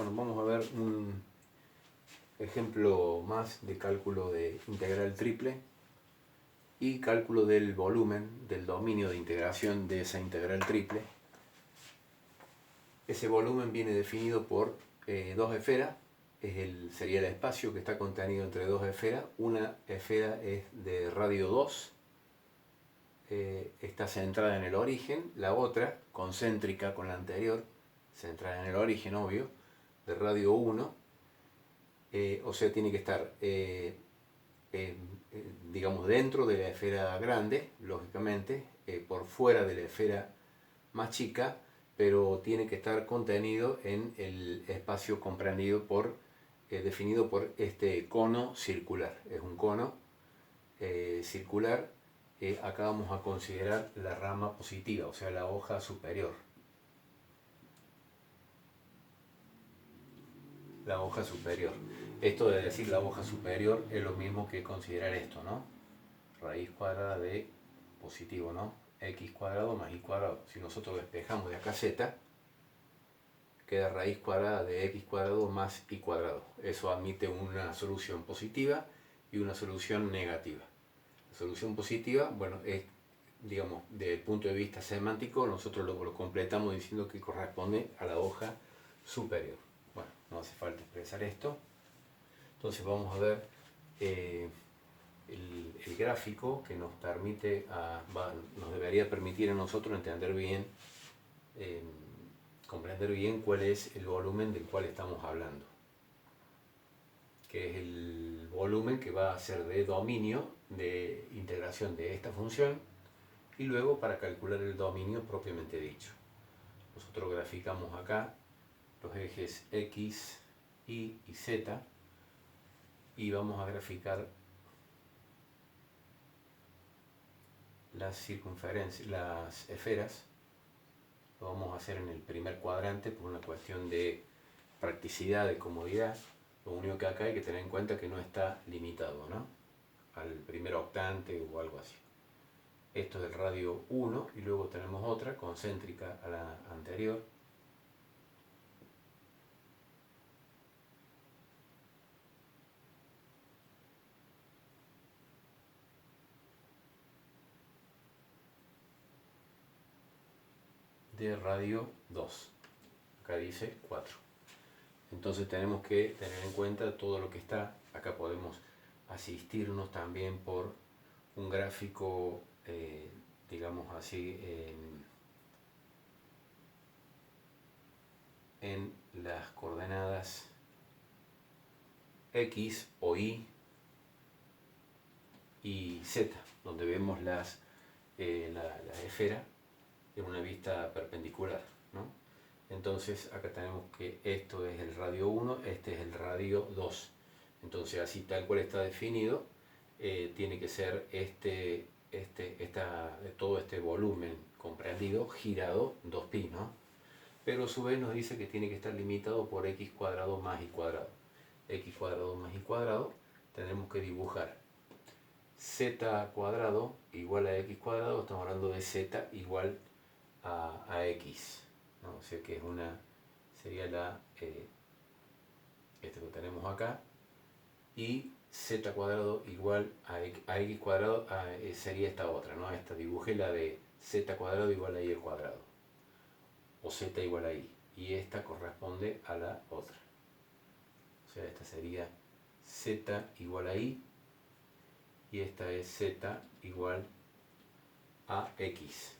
Bueno, vamos a ver un ejemplo más de cálculo de integral triple y cálculo del volumen del dominio de integración de esa integral triple. Ese volumen viene definido por dos esferas, sería el espacio que está contenido entre dos esferas. Una esfera es de radio 2, está centrada en el origen, la otra, concéntrica con la anterior, centrada en el origen, obvio, de radio 1, o sea, tiene que estar, digamos, dentro de la esfera grande, lógicamente, por fuera de la esfera más chica, pero tiene que estar contenido en el espacio comprendido definido por este cono circular. Es un cono circular. Acá vamos a considerar la rama positiva, o sea, la hoja superior. La hoja superior. Esto de decir la hoja superior es lo mismo que considerar esto, ¿no? Raíz cuadrada de positivo, ¿no? X cuadrado más y cuadrado. Si nosotros despejamos de acá z, queda raíz cuadrada de x cuadrado más y cuadrado. Eso admite una solución positiva y una solución negativa. La solución positiva, bueno, es, digamos, desde el punto de vista semántico, nosotros lo completamos diciendo que corresponde a la hoja superior. Bueno, no hace falta expresar esto. Entonces vamos a ver el gráfico que nos permite, nos debería permitir a nosotros entender bien, comprender bien cuál es el volumen del cual estamos hablando, que es el volumen que va a ser de dominio de integración de esta función y luego para calcular el dominio propiamente dicho. Nosotros graficamos acá los ejes X, Y y Z y vamos a graficar las circunferencias, las esferas. Lo vamos a hacer en el primer cuadrante por una cuestión de practicidad, de comodidad. Lo único que acá hay que tener en cuenta que no está limitado, ¿no?, al primer octante o algo así. Esto es el radio 1 y luego tenemos otra concéntrica a la anterior. De radio 2. Acá dice 4. Entonces tenemos que tener en cuenta todo lo que está. Acá podemos asistirnos también por un gráfico, digamos así, en las coordenadas X o Y y Z, donde vemos la esfera en una vista perpendicular, ¿no? Entonces acá tenemos que esto es el radio 1, este es el radio 2. Entonces así tal cual está definido, tiene que ser todo este volumen comprendido girado 2pi, ¿no? Pero a su vez nos dice que tiene que estar limitado por x cuadrado más y cuadrado. X cuadrado más y cuadrado, tenemos que dibujar z cuadrado igual a x cuadrado, estamos hablando de z igual a x, ¿no? O sea que sería esto que tenemos acá, y z cuadrado igual a x cuadrado sería esta otra, ¿no? Esta dibujé la de z cuadrado igual a y al cuadrado, o z igual a y, y esta corresponde a la otra. O sea, esta sería z igual a y, y esta es z igual a x.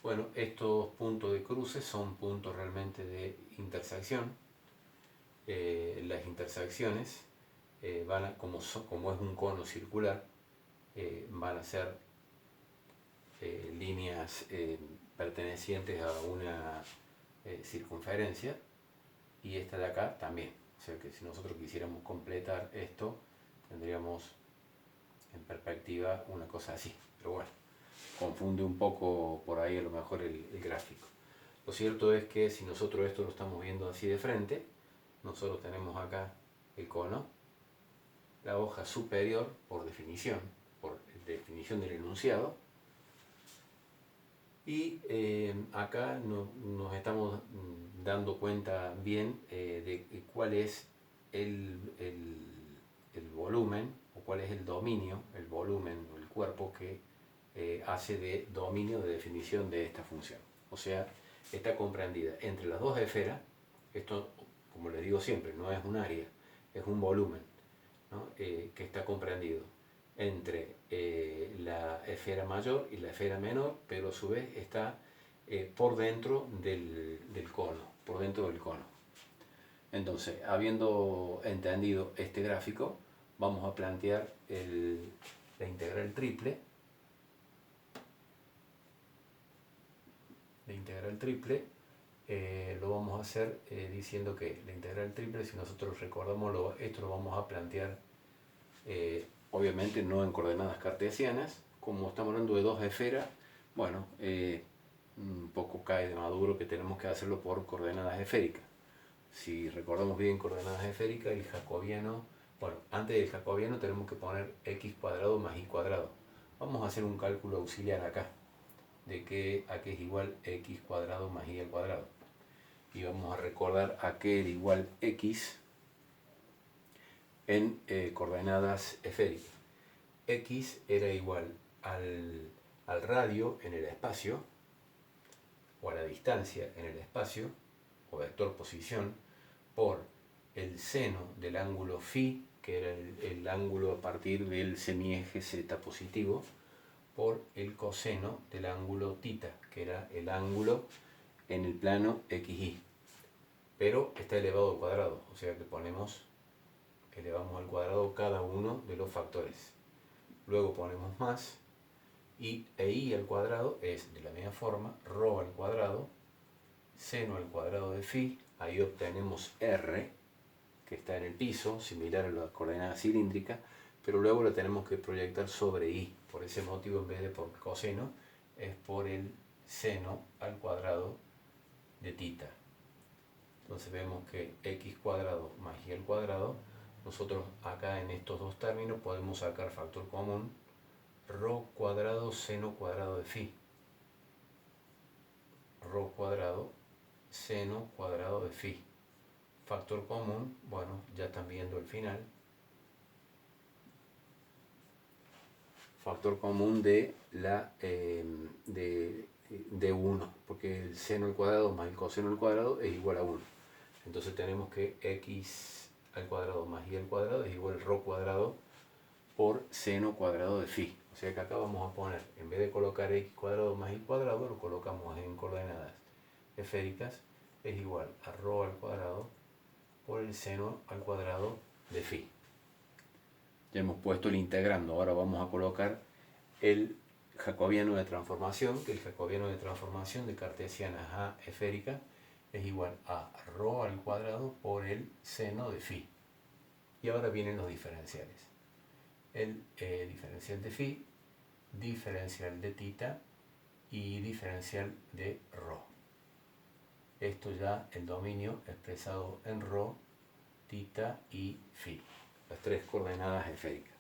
Bueno, estos puntos de cruce son puntos realmente de intersección. Las intersecciones como es un cono circular, van a ser líneas pertenecientes a una circunferencia, y esta de acá también. O sea que si nosotros quisiéramos completar esto, tendríamos en perspectiva una cosa así. Pero bueno, confunde un poco por ahí a lo mejor el gráfico. Lo cierto es que si nosotros esto lo estamos viendo así de frente, nosotros tenemos acá el cono, la hoja superior por definición del enunciado, Y acá nos estamos dando cuenta bien de cuál es el volumen, o cuál es el dominio, el volumen o el cuerpo que hace de dominio de definición de esta función. O sea, está comprendida entre las dos esferas. Esto, como les digo siempre, no es un área, es un volumen, ¿no? Que está comprendido entre la esfera mayor y la esfera menor, pero a su vez está por dentro del cono, por dentro del cono. Entonces, habiendo entendido este gráfico, vamos a plantear la integral triple. La integral triple lo vamos a hacer diciendo que la integral triple, si nosotros recordamos, esto lo vamos a plantear obviamente no en coordenadas cartesianas. Como estamos hablando de dos esferas, bueno, un poco cae de maduro que tenemos que hacerlo por coordenadas esféricas. Si recordamos bien coordenadas esféricas, el jacobiano, bueno, antes del jacobiano tenemos que poner x cuadrado más y cuadrado. Vamos a hacer un cálculo auxiliar acá, de que a qué es igual x cuadrado más y al cuadrado. Y vamos a recordar a qué era igual x en coordenadas esféricas. X era igual al radio en el espacio, o a la distancia en el espacio, o vector posición, por el seno del ángulo phi, que era el ángulo a partir del semieje z positivo, por el coseno del ángulo θ, que era el ángulo en el plano xy. Pero está elevado al cuadrado, o sea que elevamos al cuadrado cada uno de los factores. Luego ponemos más, y i al cuadrado es de la misma forma, rho al cuadrado, seno al cuadrado de phi. Ahí obtenemos r, que está en el piso, similar a la coordenada cilíndrica, pero luego lo tenemos que proyectar sobre i. Por ese motivo, en vez de por coseno, es por el seno al cuadrado de θ. Entonces vemos que x cuadrado más y al cuadrado, nosotros acá en estos dos términos podemos sacar factor común, rho cuadrado seno cuadrado de phi. Rho cuadrado seno cuadrado de phi. Factor común, bueno, ya están viendo el final. Factor común de 1, porque el seno al cuadrado más el coseno al cuadrado es igual a 1. Entonces tenemos que x al cuadrado más y al cuadrado es igual a rho cuadrado por seno cuadrado de phi. O sea que acá vamos a poner, en vez de colocar x cuadrado más y cuadrado, lo colocamos en coordenadas esféricas, es igual a rho al cuadrado por el seno al cuadrado de phi. Ya hemos puesto el integrando, ahora vamos a colocar el jacobiano de transformación, que el jacobiano de transformación de cartesianas a esférica es igual a rho al cuadrado por el seno de phi. Y ahora vienen los diferenciales. El diferencial de phi, diferencial de θ y diferencial de rho. Esto ya el dominio expresado en rho, θ y phi, las tres coordenadas esféricas.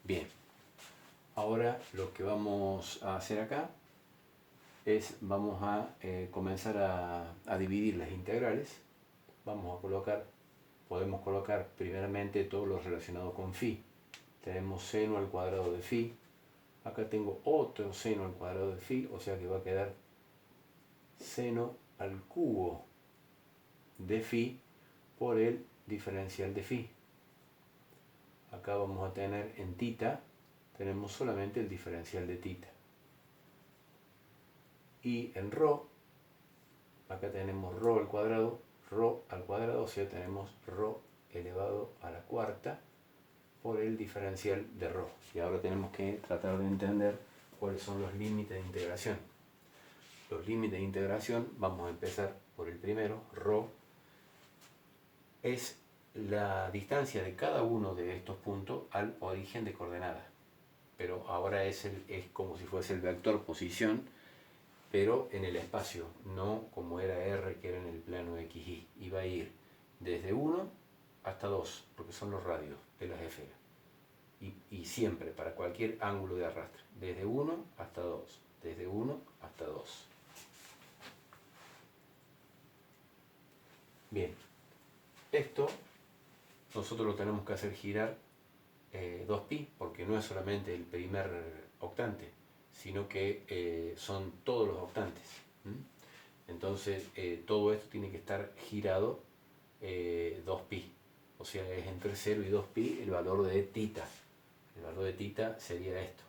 Bien, ahora lo que vamos a hacer acá es, vamos a comenzar a dividir las integrales. Podemos colocar primeramente todo lo relacionado con phi. Tenemos seno al cuadrado de phi. Acá tengo otro seno al cuadrado de phi, o sea que va a quedar seno al cubo de phi por el diferencial de phi. Acá vamos a tener en θ, tenemos solamente el diferencial de θ. Y en rho, acá tenemos rho al cuadrado, o sea tenemos rho elevado a la cuarta por el diferencial de rho. Y ahora tenemos que tratar de entender cuáles son los límites de integración. Los límites de integración, vamos a empezar por el primero. Rho es la distancia de cada uno de estos puntos al origen de coordenadas, pero ahora es como si fuese el vector posición, pero en el espacio, no como era r, que era en el plano xy. Y va a ir desde 1 hasta 2, porque son los radios de las esferas, y siempre para cualquier ángulo de arrastre, desde 1 hasta 2, desde 1 hasta 2. Bien, esto nosotros lo tenemos que hacer girar 2pi, porque no es solamente el primer octante, sino que son todos los octantes. Entonces todo esto tiene que estar girado 2pi, o sea, es entre 0 y 2pi el valor de tita. El valor de tita sería esto.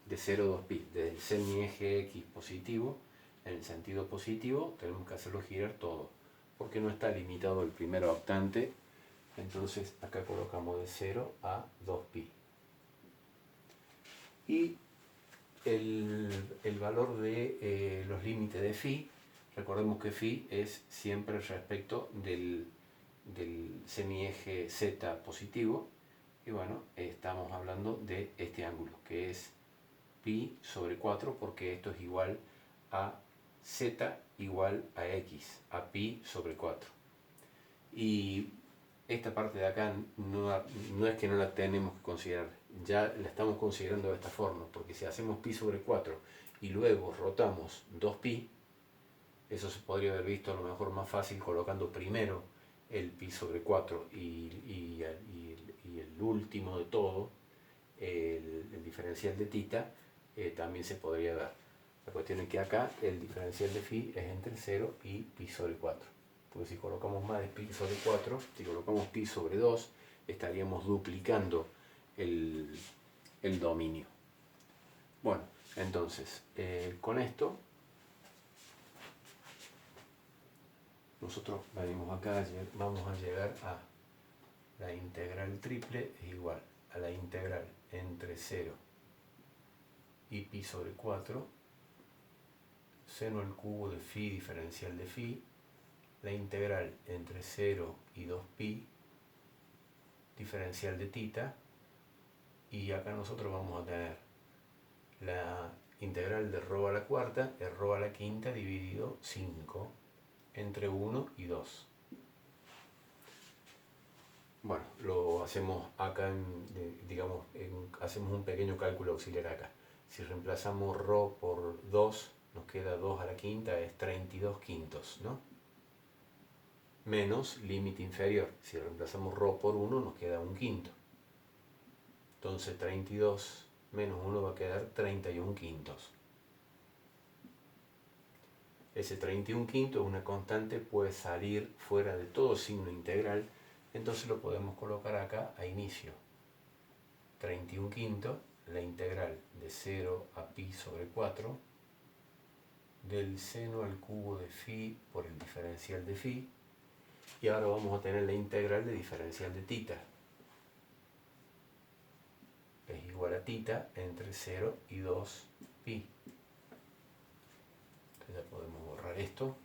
De 0 a 2pi, desde el semieje X positivo, en el sentido positivo, tenemos que hacerlo girar todo, porque no está limitado el primer octante. Entonces acá colocamos de 0 a 2pi. Y el valor de los límites de phi, recordemos que phi es siempre respecto del semieje z positivo, y bueno, estamos hablando de este ángulo, que es pi sobre 4, porque esto es igual a z igual a x, a pi sobre 4. Y esta parte de acá no es que no la tenemos que considerar, ya la estamos considerando de esta forma, porque si hacemos pi sobre 4 y luego rotamos 2pi, eso se podría haber visto a lo mejor más fácil colocando primero el pi sobre 4 y el último de todo, el diferencial de tita, también se podría dar. La cuestión es que acá el diferencial de phi es entre 0 y pi sobre 4. Porque si colocamos más de pi sobre 4, si colocamos pi sobre 2, estaríamos duplicando el dominio. Bueno, entonces, con esto, nosotros venimos acá, vamos a llegar a la integral triple es igual a la integral entre 0 y pi sobre 4, seno al cubo de phi diferencial de phi, la integral entre 0 y 2pi diferencial de tita, y acá nosotros vamos a tener la integral de ρ a la cuarta es ρ a la quinta dividido 5 entre 1 y 2. Bueno, lo hacemos acá, digamos, hacemos un pequeño cálculo auxiliar acá. Si reemplazamos ρ por 2, nos queda 2 a la quinta, es 32 quintos, ¿no? Menos límite inferior. Si reemplazamos ρ por 1, nos queda 1 quinto. Entonces 32 menos 1 va a quedar 31 quintos. Ese 31 quintos es una constante, puede salir fuera de todo signo integral, entonces lo podemos colocar acá a inicio. 31 quintos, la integral de 0 a pi sobre 4, del seno al cubo de phi por el diferencial de phi, y ahora vamos a tener la integral de diferencial de tita. Es igual a tita entre 0 y 2 pi. Entonces ya podemos borrar esto.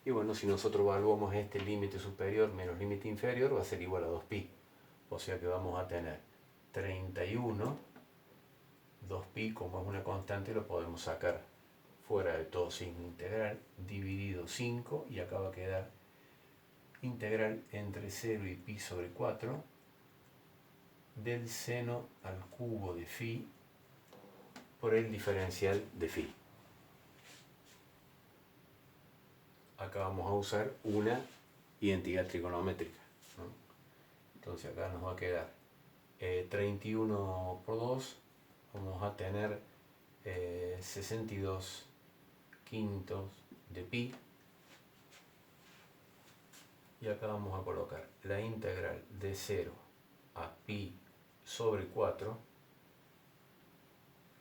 Y bueno, si nosotros evaluamos este límite superior menos límite inferior, va a ser igual a 2pi. O sea que vamos a tener 31, 2pi, como es una constante, lo podemos sacar fuera de todo signo integral, dividido 5, y acá va a quedar integral entre 0 y pi sobre 4, del seno al cubo de phi por el diferencial de phi. Acá vamos a usar una identidad trigonométrica, ¿no? Entonces acá nos va a quedar 31 por 2, vamos a tener 62 quintos de pi, y acá vamos a colocar la integral de 0 a pi sobre 4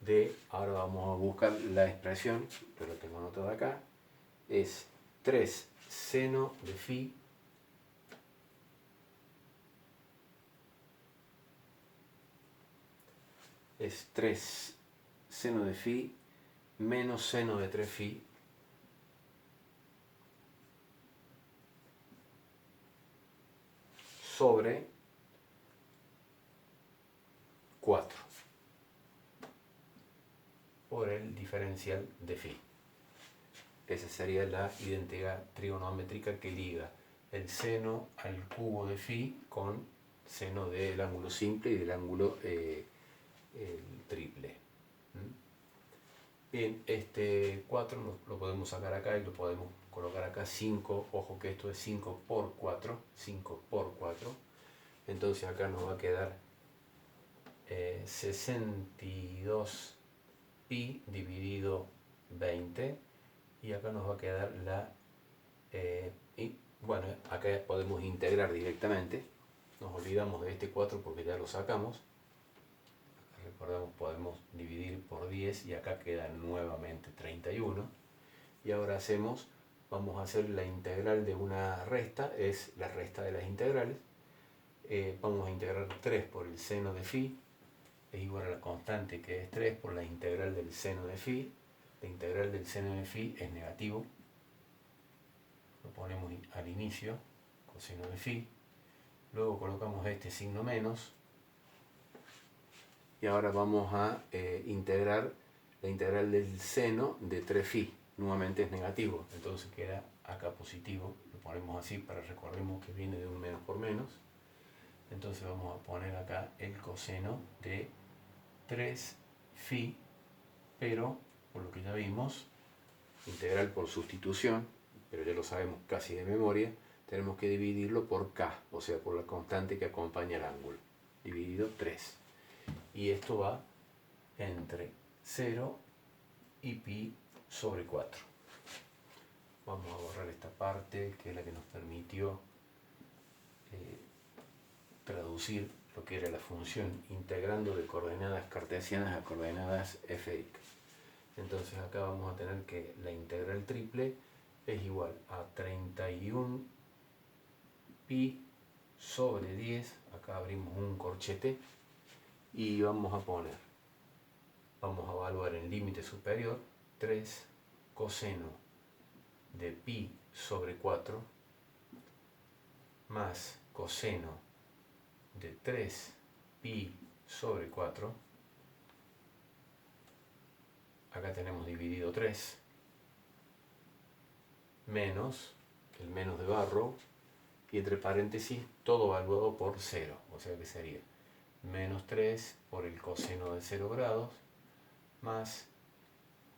de, ahora vamos a buscar la expresión, que lo tengo anotado acá, es 3 seno de phi es 3 seno de phi menos seno de 3 phi sobre 4 por el diferencial de phi. Esa sería la identidad trigonométrica que liga el seno al cubo de phi con seno del ángulo simple y del ángulo triple. Bien, este 4 lo podemos sacar acá y lo podemos colocar acá 5. Ojo que esto es 5 por 4. 5 por 4. Entonces acá nos va a quedar 62 pi dividido 20. Y acá nos va a quedar la... y bueno, acá podemos integrar directamente. Nos olvidamos de este 4 porque ya lo sacamos. Recordemos, podemos dividir por 10 y acá queda nuevamente 31. Y ahora vamos a hacer la integral de una resta, es la resta de las integrales. Vamos a integrar 3 por el seno de phi, es igual a la constante que es 3 por la integral del seno de phi. La integral del seno de phi es negativo, lo ponemos al inicio, coseno de phi. Luego colocamos este signo menos. Y ahora vamos a integrar la integral del seno de 3 phi. Nuevamente es negativo, entonces queda acá positivo. Lo ponemos así para recordemos que viene de un menos por menos. Entonces vamos a poner acá el coseno de 3 phi, pero por lo que ya vimos, integral por sustitución, pero ya lo sabemos casi de memoria, tenemos que dividirlo por k, o sea, por la constante que acompaña el ángulo, dividido 3. Y esto va entre 0 y pi sobre 4. Vamos a borrar esta parte que es la que nos permitió traducir lo que era la función integrando de coordenadas cartesianas a coordenadas fx. Entonces acá vamos a tener que la integral triple es igual a 31 pi sobre 10. Acá abrimos un corchete y vamos a evaluar el límite superior 3 coseno de pi sobre 4 más coseno de 3 pi sobre 4. Acá tenemos dividido 3 menos el menos de barro y entre paréntesis todo evaluado por 0, o sea que sería menos 3 por el coseno de 0 grados más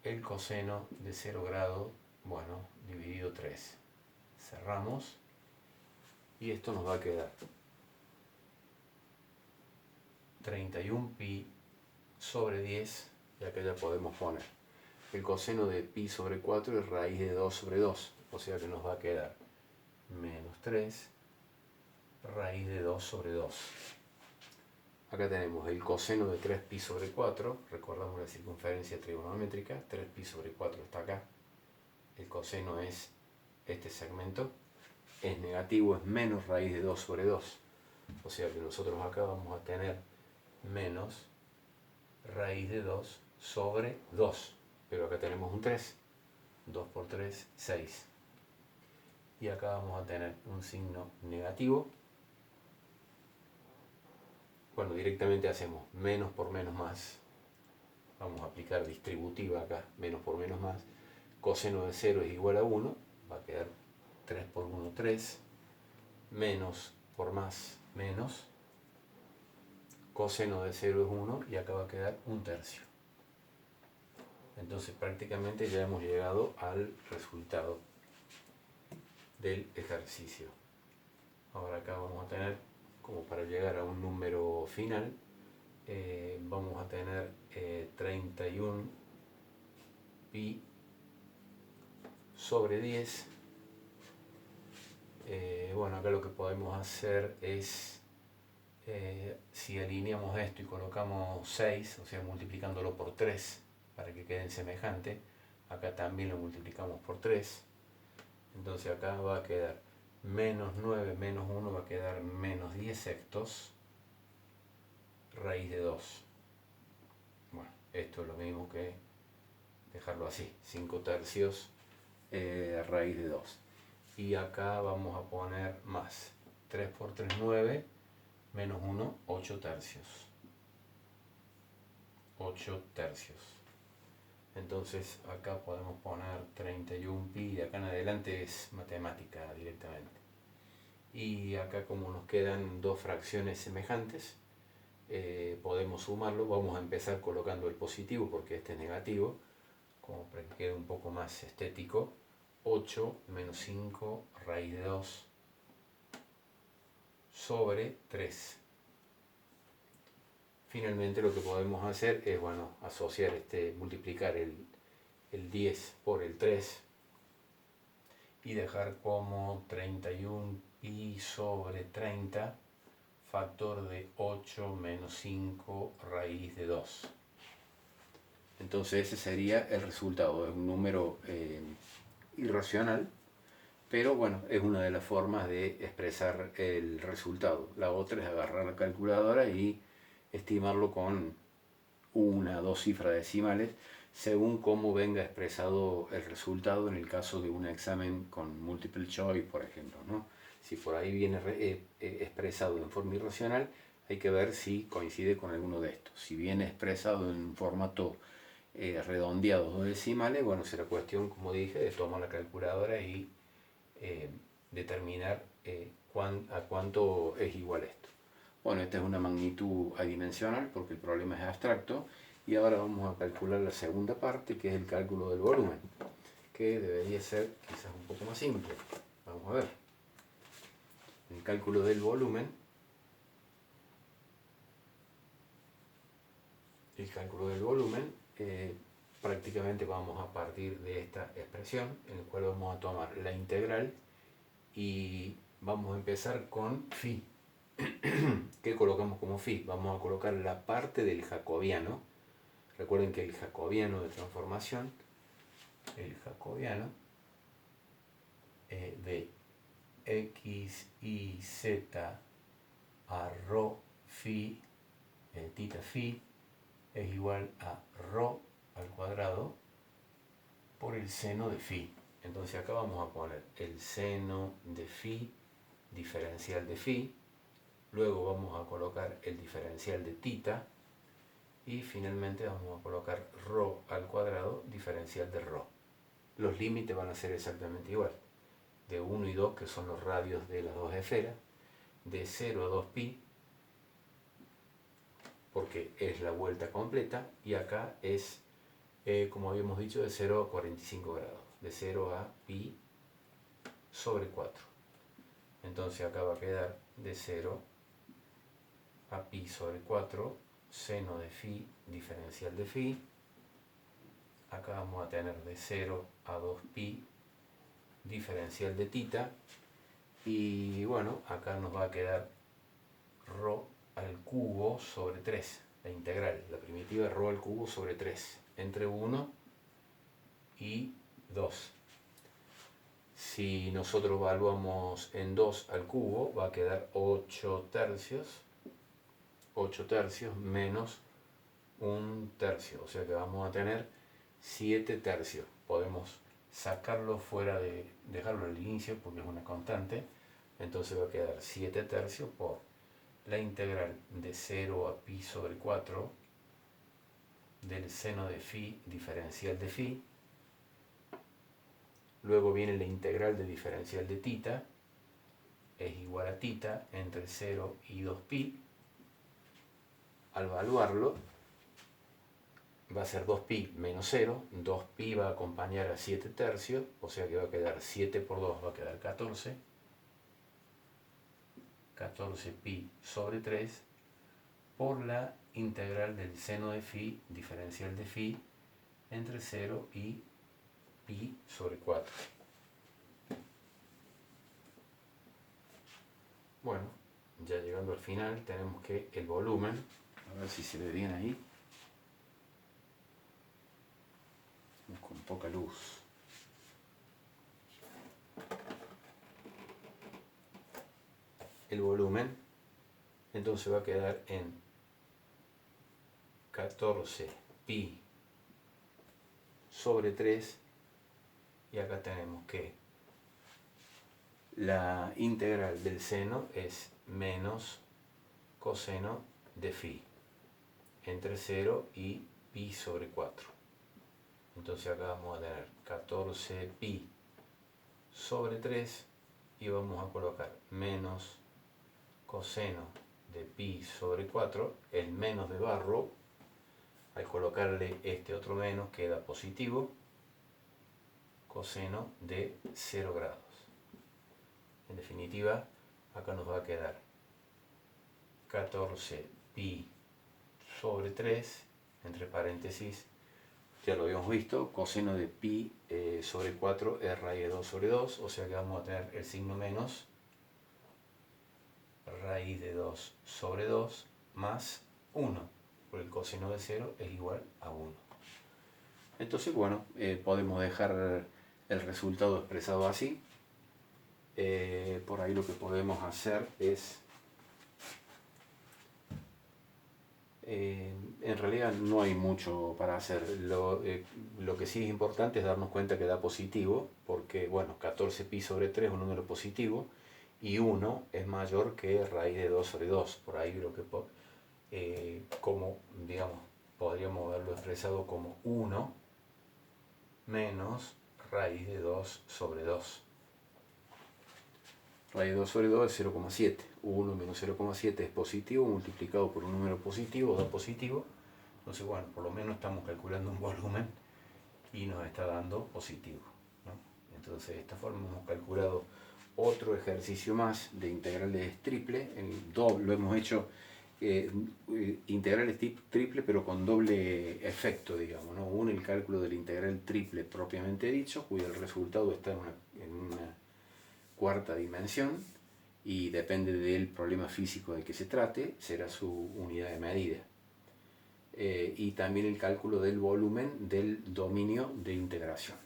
el coseno de 0 grados, bueno, dividido 3. Cerramos y esto nos va a quedar 31 pi sobre 10, y acá ya podemos poner el coseno de pi sobre 4 es raíz de 2 sobre 2, o sea que nos va a quedar menos 3 raíz de 2 sobre 2. Acá tenemos el coseno de 3 pi sobre 4, recordamos la circunferencia trigonométrica, 3 pi sobre 4 está acá, el coseno es este segmento, es negativo, es menos raíz de 2 sobre 2, o sea que nosotros acá vamos a tener menos raíz de 2 sobre 2, pero acá tenemos un 3, 2 por 3, 6, y acá vamos a tener un signo negativo. Bueno, directamente hacemos menos por menos más, vamos a aplicar distributiva acá, menos por menos más, coseno de 0 es igual a 1, va a quedar 3 por 1, 3, menos por más, menos, coseno de 0 es 1 y acá va a quedar 1/3. Entonces prácticamente ya hemos llegado al resultado del ejercicio. Ahora acá vamos a tener, como para llegar a un número final, vamos a tener 31 pi sobre 10. Bueno, acá lo que podemos hacer es, si alineamos esto y colocamos 6, o sea, multiplicándolo por 3 para que queden semejantes, acá también lo multiplicamos por 3, entonces acá va a quedar menos 9 menos 1 va a quedar menos 10 sextos raíz de 2. Bueno, esto es lo mismo que dejarlo así, 5 tercios raíz de 2. Y acá vamos a poner más 3 por 3, 9, menos 1, 8 tercios. 8 tercios. Entonces acá podemos poner 31 pi, y acá en adelante es matemática directamente. Y acá como nos quedan dos fracciones semejantes, podemos sumarlo. Vamos a empezar colocando el positivo porque este es negativo, como para que quede un poco más estético. 8 menos 5 raíz de 2 sobre 3. Finalmente lo que podemos hacer es, bueno, asociar multiplicar el 10 por el 3 y dejar como 31 pi sobre 30 factor de 8 menos 5 raíz de 2. Entonces ese sería el resultado, es un número irracional, pero bueno, es una de las formas de expresar el resultado. La otra es agarrar la calculadora y estimarlo con una o dos cifras decimales, según cómo venga expresado el resultado en el caso de un examen con multiple choice, por ejemplo, ¿no? Si por ahí viene expresado en forma irracional, hay que ver si coincide con alguno de estos. Si viene expresado en formato redondeado o decimales, bueno, será cuestión, como dije, de tomar la calculadora y determinar a cuánto es igual esto. Bueno, esta es una magnitud adimensional porque el problema es abstracto. Y ahora vamos a calcular la segunda parte, que es el cálculo del volumen, que debería ser quizás un poco más simple. Vamos a ver. El cálculo del volumen. Prácticamente vamos a partir de esta expresión, en la cual vamos a tomar la integral y vamos a empezar con phi. ¿Qué colocamos como phi? Vamos a colocar la parte del jacobiano. Recuerden que el jacobiano de transformación, de x, y, z a rho phi, tita phi, es igual a rho al cuadrado por el seno de phi. Entonces acá vamos a poner el seno de phi diferencial de phi, luego vamos a colocar el diferencial de tita y finalmente vamos a colocar rho al cuadrado diferencial de rho. Los límites van a ser exactamente igual, de 1 y 2, que son los radios de las dos esferas, de 0 a 2 pi, porque es la vuelta completa, y acá es, como habíamos dicho, de 0 a 45 grados, de 0 a pi sobre 4. Entonces acá va a quedar de 0 a pi sobre 4, seno de phi diferencial de phi. Acá vamos a tener de 0 a 2 pi diferencial de tita. Y bueno, acá nos va a quedar rho al cubo sobre 3, la integral, la primitiva rho al cubo sobre 3, entre 1 y 2. Si nosotros evaluamos en 2 al cubo, va a quedar 8 tercios menos 1 tercio, o sea que vamos a tener 7 tercios. Podemos sacarlo fuera de, dejarlo al inicio porque es una constante, entonces va a quedar 7 tercios por la integral de 0 a pi sobre 4 del seno de phi diferencial de phi. Luego viene la integral de diferencial de tita, es igual a tita entre 0 y 2 pi. Al evaluarlo va a ser 2 pi menos 0, 2 pi va a acompañar a 7 tercios, o sea que va a quedar 7 por 2 va a quedar 14, 14 pi sobre 3 por la integral del seno de phi diferencial de phi entre 0 y pi sobre 4. Bueno, ya llegando al final tenemos que el volumen, a ver si se ve bien ahí, con poca luz. El volumen entonces va a quedar en 14 pi sobre 3, y acá tenemos que la integral del seno es menos coseno de phi entre 0 y pi sobre 4. Entonces acá vamos a tener 14 pi sobre 3 y vamos a colocar menos coseno de pi sobre 4, el menos de barro, al colocarle este otro menos queda positivo, coseno de 0 grados. En definitiva, acá nos va a quedar 14 pi sobre 3, entre paréntesis, ya lo habíamos visto, coseno de pi sobre 4 es raíz de 2 sobre 2, o sea que vamos a tener el signo menos raíz de 2 sobre 2 más 1, porque el coseno de 0 es igual a 1. Entonces, bueno, podemos dejar el resultado expresado así. Por ahí lo que podemos hacer es, en realidad no hay mucho para hacer. Lo que sí es importante es darnos cuenta que da positivo, porque bueno, 14 pi sobre 3 es un número positivo y 1 es mayor que raíz de 2 sobre 2. Por ahí lo que como digamos, podríamos haberlo expresado como 1 menos raíz de 2 sobre 2. Raíz de 2 sobre 2 es 0,7. 1 menos 0,7 es positivo, multiplicado por un número positivo, da positivo. Entonces, bueno, por lo menos estamos calculando un volumen y nos está dando positivo, ¿no? Entonces, de esta forma hemos calculado otro ejercicio más de integrales triple. Lo hemos hecho integrales triple, pero con doble efecto, digamos, ¿no? Uno, el cálculo del integral triple propiamente dicho, cuyo el resultado está en una cuarta dimensión y depende del problema físico de que se trate, será su unidad de medida. Y también el cálculo del volumen del dominio de integración.